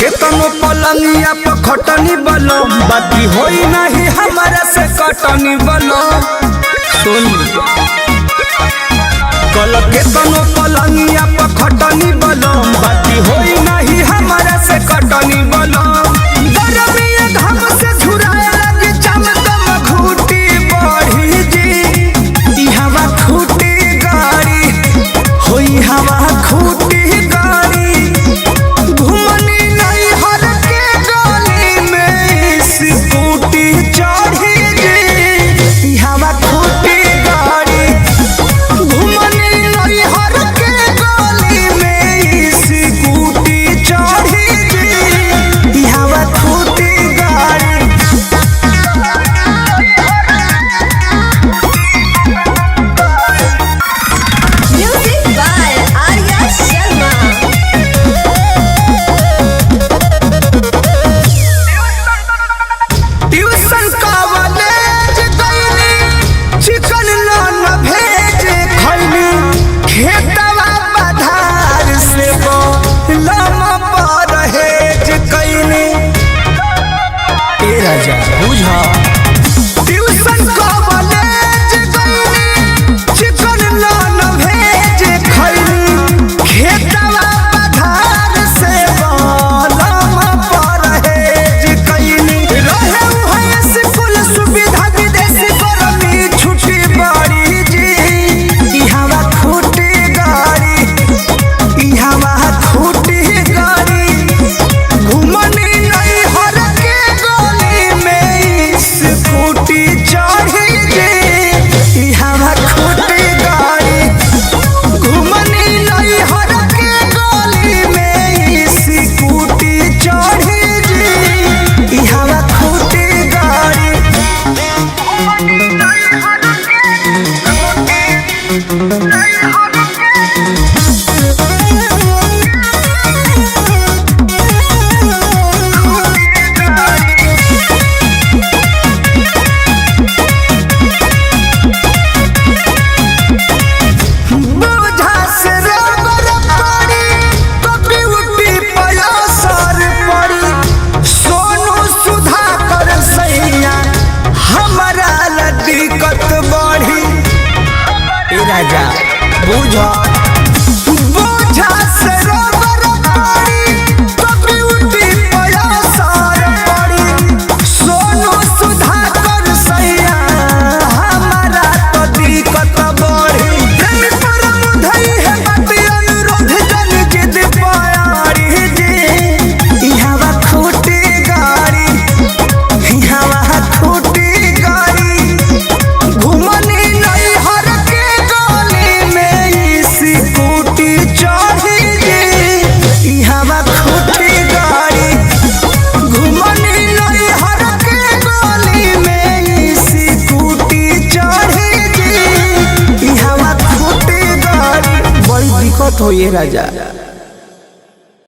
पलंगिया पर खटनी बलो बाकी होई नहीं हमारा से कटनी बलो सुन कल के तनो पलंगिया पर खटनी बलो बाकी होई नहीं हमारा से कटनी बलो गरमिया घाम से झुराए लगी चमकम घूटी बढ़ी जी ई हवा खूटी गाड़ी होई हवा खूटी ट्यूशन कॉलेज गईनी चिकन नॉन वेज खईनी खेतवा पधार से बलम परहेज कईनी रहे है स्कूल सुविधा विदेशी गर्मी छुट्टी बड़ी जी ई हवा खूटी गाड़ी ई हवा खूटी गाड़ी घुमनी नहीं हर के गली में स्कूटी चढ़ी जे ई हवा खूटी गाड़ी घुमनी नहीं हर के गली में स्कूटी चढ़ी जे ई हवा खूटी गाड़ी राजा बुझा बोझा से रोबर पड़ी तो ब्यूटी पयासार पड़ी सोनू सुधाकर सैया हमारा तो दिक्कत बढ़ी प्रेम पर मुधई है बात अनुरोध जन जिद प्यारी जी ई हवा खूटी गाड़ी ई हवा खूटी गाड़ी घुमनी नहीं हर दिक्कत हो ये राजा।